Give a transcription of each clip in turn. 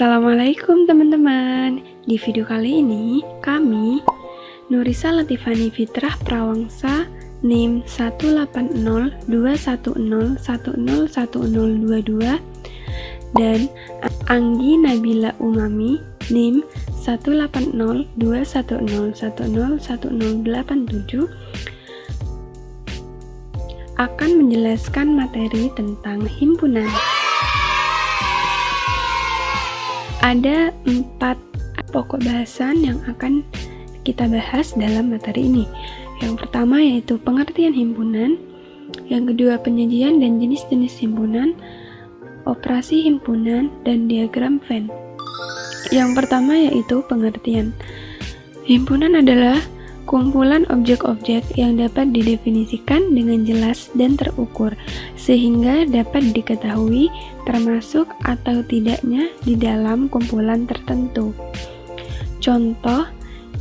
Assalamualaikum teman-teman. Di video kali ini kami Nurisa Latifani Fitrah Prawangsa NIM 1802101011022 dan Anggi Nabila Umami NIM 1802101011087 akan menjelaskan materi tentang himpunan. Ada 4 pokok bahasan yang akan kita bahas dalam materi ini. Yang pertama yaitu pengertian himpunan, yang kedua penyajian dan jenis-jenis himpunan, operasi himpunan, dan diagram Venn. Yang pertama yaitu pengertian. Himpunan adalah kumpulan objek-objek yang dapat didefinisikan dengan jelas dan terukur, sehingga dapat diketahui termasuk atau tidaknya di dalam kumpulan tertentu. Contoh,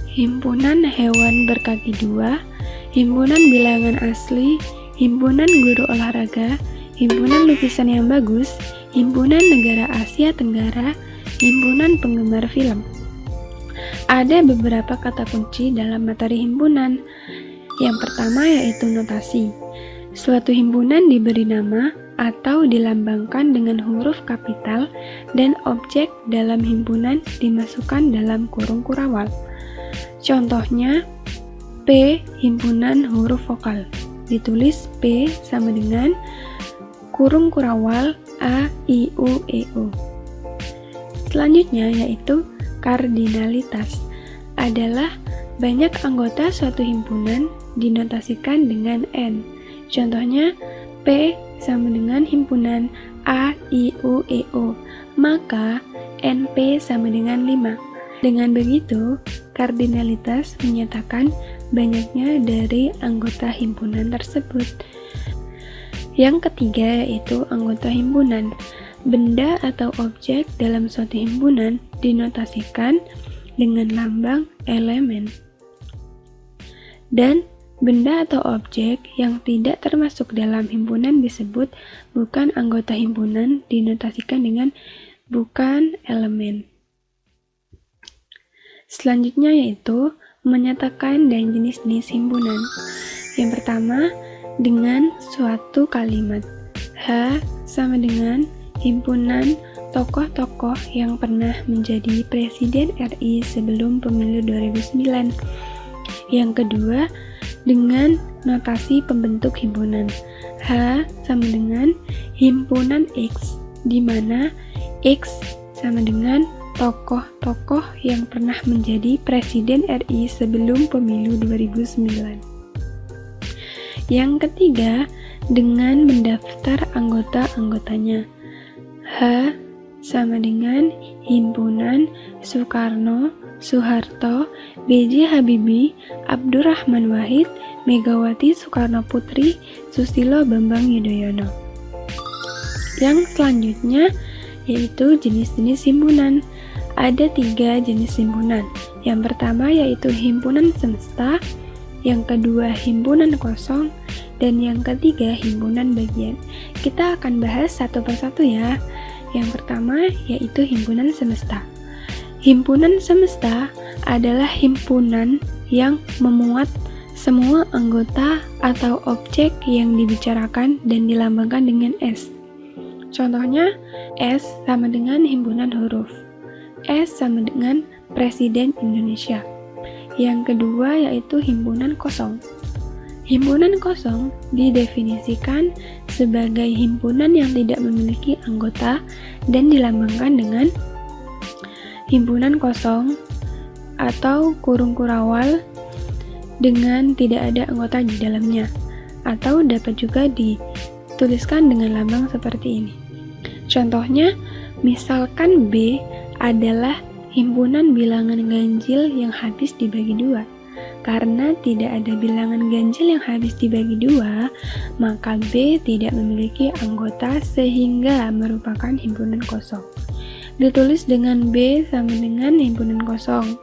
himpunan hewan berkaki dua, himpunan bilangan asli, himpunan guru olahraga, himpunan lukisan yang bagus, himpunan negara Asia Tenggara, himpunan penggemar film. Ada beberapa kata kunci dalam materi himpunan. Yang pertama yaitu notasi. Suatu himpunan diberi nama atau dilambangkan dengan huruf kapital dan objek dalam himpunan dimasukkan dalam kurung kurawal. Contohnya, P himpunan huruf vokal. Ditulis P sama dengan kurung kurawal A, I, U, E, O. Selanjutnya yaitu kardinalitas adalah banyak anggota suatu himpunan dinotasikan dengan N. Contohnya, P sama dengan himpunan A, I, U, E, O, maka NP sama dengan 5. Dengan begitu, kardinalitas menyatakan banyaknya dari anggota himpunan tersebut. Yang ketiga yaitu anggota himpunan. Benda atau objek dalam suatu himpunan dinotasikan dengan lambang elemen. Dan benda atau objek yang tidak termasuk dalam himpunan disebut bukan anggota himpunan dinotasikan dengan bukan elemen. Selanjutnya yaitu menyatakan dan jenis-jenis himpunan. Yang pertama, dengan suatu kalimat. H sama dengan himpunan tokoh-tokoh yang pernah menjadi Presiden RI sebelum pemilu 2009. Yang kedua, dengan notasi pembentuk himpunan. H sama dengan himpunan X, di mana X sama dengan tokoh-tokoh yang pernah menjadi Presiden RI sebelum pemilu 2009. Yang ketiga, dengan mendaftar anggota-anggotanya. H sama dengan himpunan Soekarno, Soeharto, B.J. Habibie, Abdurrahman Wahid, Megawati Soekarno Putri, Susilo Bambang Yudhoyono. Yang selanjutnya yaitu jenis-jenis himpunan. Ada 3 jenis himpunan. Yang pertama yaitu himpunan semesta, yang kedua himpunan kosong, dan yang ketiga himpunan bagian. Kita akan bahas satu persatu ya. Yang pertama yaitu himpunan semesta. Himpunan semesta adalah himpunan yang memuat semua anggota atau objek yang dibicarakan dan dilambangkan dengan S. Contohnya, S sama dengan himpunan huruf. S sama dengan Presiden Indonesia. Yang kedua yaitu himpunan kosong. Himpunan kosong didefinisikan sebagai himpunan yang tidak memiliki anggota dan dilambangkan dengan himpunan kosong atau kurung kurawal dengan tidak ada anggota di dalamnya, atau dapat juga dituliskan dengan lambang seperti ini. Contohnya, misalkan B adalah himpunan bilangan ganjil yang habis dibagi 2. Karena tidak ada bilangan ganjil yang habis dibagi 2, maka B tidak memiliki anggota sehingga merupakan himpunan kosong. Ditulis dengan B sama dengan himpunan kosong,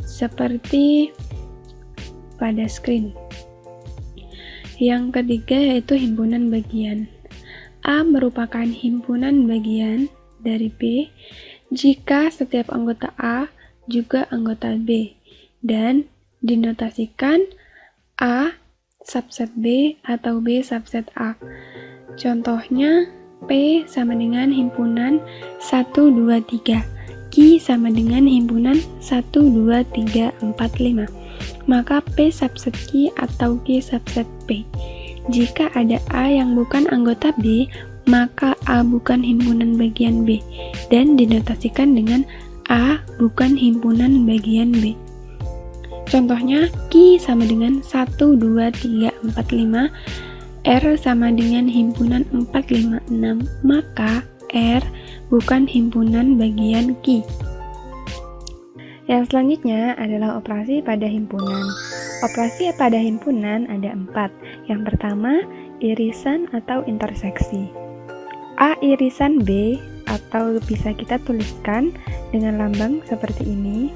seperti pada screen. Yang ketiga yaitu himpunan bagian. A merupakan himpunan bagian dari B jika setiap anggota A juga anggota B, dan dinotasikan A subset B atau B subset A. Contohnya, P sama dengan himpunan 1, 2, 3. Q sama dengan himpunan 1, 2, 3, 4, 5. Maka P subset Q atau Q subset P. Jika ada A yang bukan anggota B, maka A bukan himpunan bagian B, dan dinotasikan dengan A bukan himpunan bagian B. Contohnya, Q sama dengan 1, 2, 3, 4, 5, R sama dengan himpunan 4, 5, 6, maka R bukan himpunan bagian Q. Yang selanjutnya adalah operasi pada himpunan. Operasi pada himpunan ada 4. Yang pertama, irisan atau interseksi. A irisan B, atau bisa kita tuliskan dengan lambang seperti ini,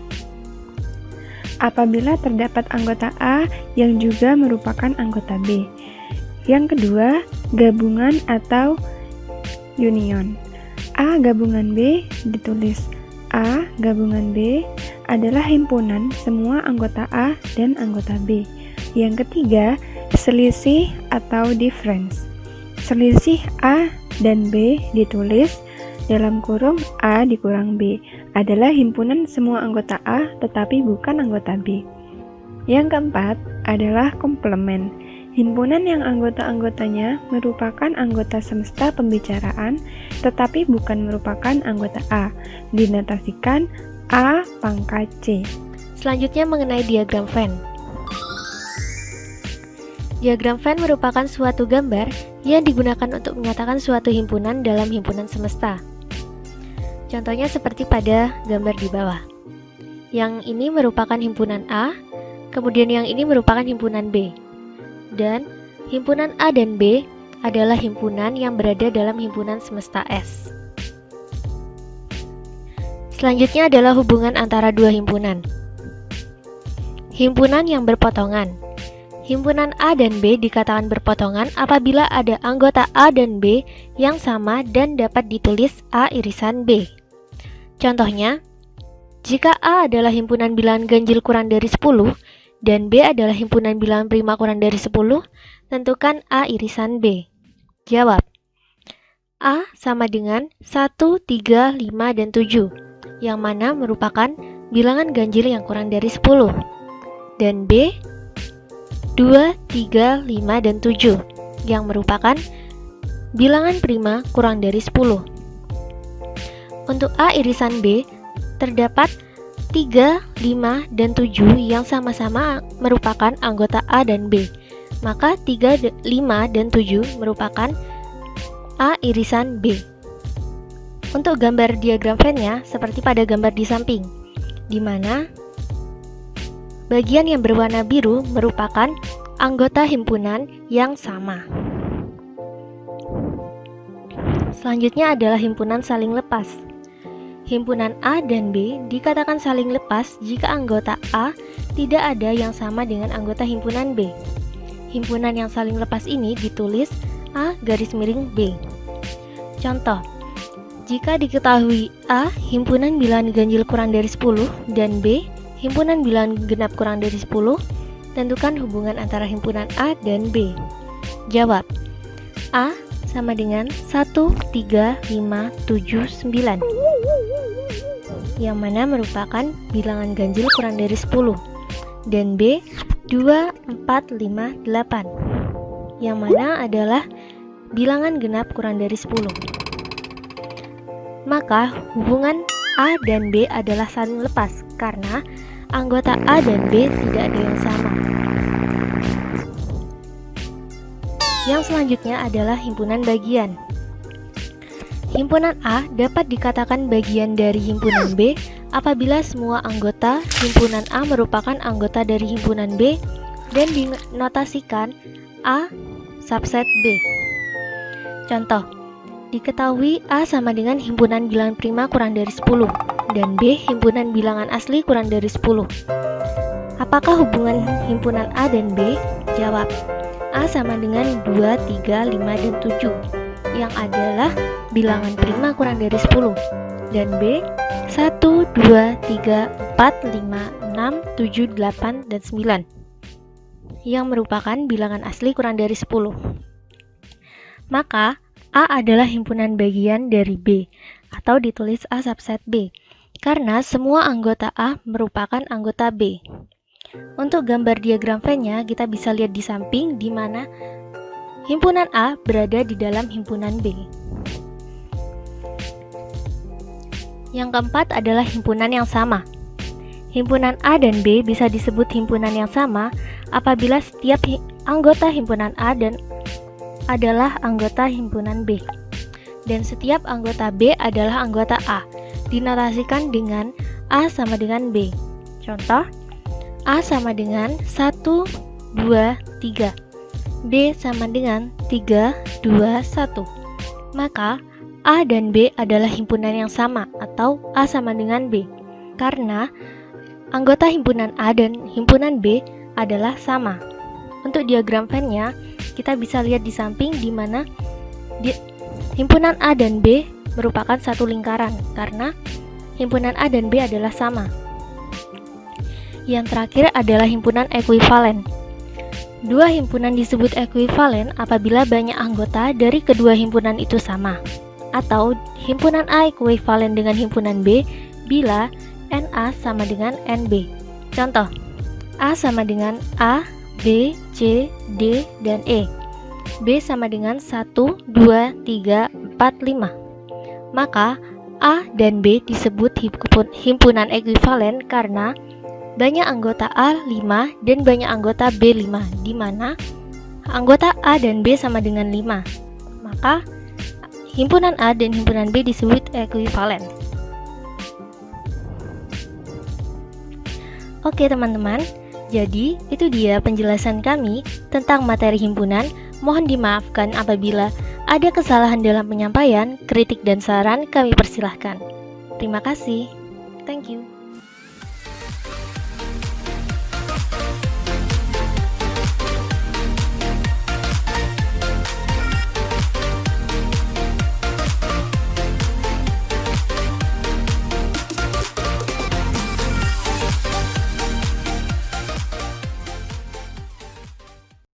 apabila terdapat anggota A yang juga merupakan anggota B. Yang kedua, gabungan atau union. A gabungan B ditulis A gabungan B adalah himpunan semua anggota A dan anggota B. Yang ketiga, selisih atau difference. Selisih A dan B ditulis dalam kurung A dikurang B adalah himpunan semua anggota A tetapi bukan anggota B. Yang keempat adalah komplement. Himpunan yang anggota-anggotanya merupakan anggota semesta pembicaraan tetapi bukan merupakan anggota A. Dinotasikan A pangkat C. Selanjutnya mengenai diagram Venn. Diagram Venn merupakan suatu gambar yang digunakan untuk menyatakan suatu himpunan dalam himpunan semesta. Contohnya seperti pada gambar di bawah. Yang ini merupakan himpunan A, kemudian yang ini merupakan himpunan B. Dan himpunan A dan B adalah himpunan yang berada dalam himpunan semesta S. Selanjutnya adalah hubungan antara dua himpunan. Himpunan yang berpotongan. Himpunan A dan B dikatakan berpotongan apabila ada anggota A dan B yang sama dan dapat ditulis A irisan B. Contohnya, jika A adalah himpunan bilangan ganjil kurang dari 10 dan B adalah himpunan bilangan prima kurang dari 10, tentukan A irisan B. Jawab. A sama dengan 1, 3, 5, dan 7, yang mana merupakan bilangan ganjil yang kurang dari 10. Dan B 2, 3, 5, dan 7 yang merupakan bilangan prima kurang dari 10. Untuk A irisan B terdapat 3, 5, dan 7 yang sama-sama merupakan anggota A dan B. Maka 3, 5, dan 7 merupakan A irisan B. Untuk gambar diagram Venn-nya seperti pada gambar di samping, di mana bagian yang berwarna biru merupakan anggota himpunan yang sama. Selanjutnya adalah himpunan saling lepas. Himpunan A dan B dikatakan saling lepas jika anggota A tidak ada yang sama dengan anggota himpunan B. Himpunan yang saling lepas ini ditulis A garis miring B. Contoh, jika diketahui A himpunan bilangan ganjil kurang dari 10 dan B himpunan bilangan genap kurang dari 10, tentukan hubungan antara himpunan A dan B. Jawab. A sama dengan 1, 3, 5, 7, 9, yang mana merupakan bilangan ganjil kurang dari 10. Dan B 2, 4, 5, 8, yang mana adalah bilangan genap kurang dari 10. Maka hubungan A dan B adalah saling lepas karena anggota A dan B tidak ada yang sama. Yang selanjutnya adalah himpunan bagian. Himpunan A dapat dikatakan bagian dari himpunan B apabila semua anggota himpunan A merupakan anggota dari himpunan B dan dinotasikan A subset B. Contoh, diketahui A sama dengan himpunan bilangan prima kurang dari 10 dan B himpunan bilangan asli kurang dari 10. Apakah hubungan himpunan A dan B? Jawab. A sama dengan 2, 3, 5, dan 7, yang adalah bilangan prima kurang dari 10. Dan B 2, 3, 4, 5, 6, 7, 8, dan 9 yang merupakan bilangan asli kurang dari 10. Maka A adalah himpunan bagian dari B, atau ditulis A subset B, karena semua anggota A merupakan anggota B. Untuk gambar diagram V-nya, kita bisa lihat di samping di mana himpunan A berada di dalam himpunan B. Yang keempat adalah himpunan yang sama. Himpunan A dan B bisa disebut himpunan yang sama apabila setiap anggota himpunan A adalah anggota himpunan B, dan setiap anggota B adalah anggota A, dinotasikan dengan A sama dengan B. Contoh, A sama dengan 1, 2, 3, B sama dengan 3, 2, 1. Maka A dan B adalah himpunan yang sama atau A sama dengan B, karena anggota himpunan A dan himpunan B adalah sama. Untuk diagram Venn-nya, kita bisa lihat di samping di mana himpunan A dan B merupakan satu lingkaran karena himpunan A dan B adalah sama. Yang terakhir adalah himpunan ekuivalen. Dua himpunan disebut ekuivalen apabila banyak anggota dari kedua himpunan itu sama, atau himpunan A ekuivalen dengan himpunan B bila NA sama dengan NB. Contoh, A sama dengan A, B, C, D, dan E. B sama dengan 1, 2, 3, 4, 5. Maka A dan B disebut himpunan ekuivalen karena banyak anggota A 5 dan banyak anggota B 5, di mana anggota A dan B sama dengan 5. Maka himpunan A dan himpunan B disebut ekuivalen. Oke teman-teman, jadi itu dia penjelasan kami tentang materi himpunan. Mohon dimaafkan apabila ada kesalahan dalam penyampaian, kritik dan saran kami persilahkan. Terima kasih. Thank you.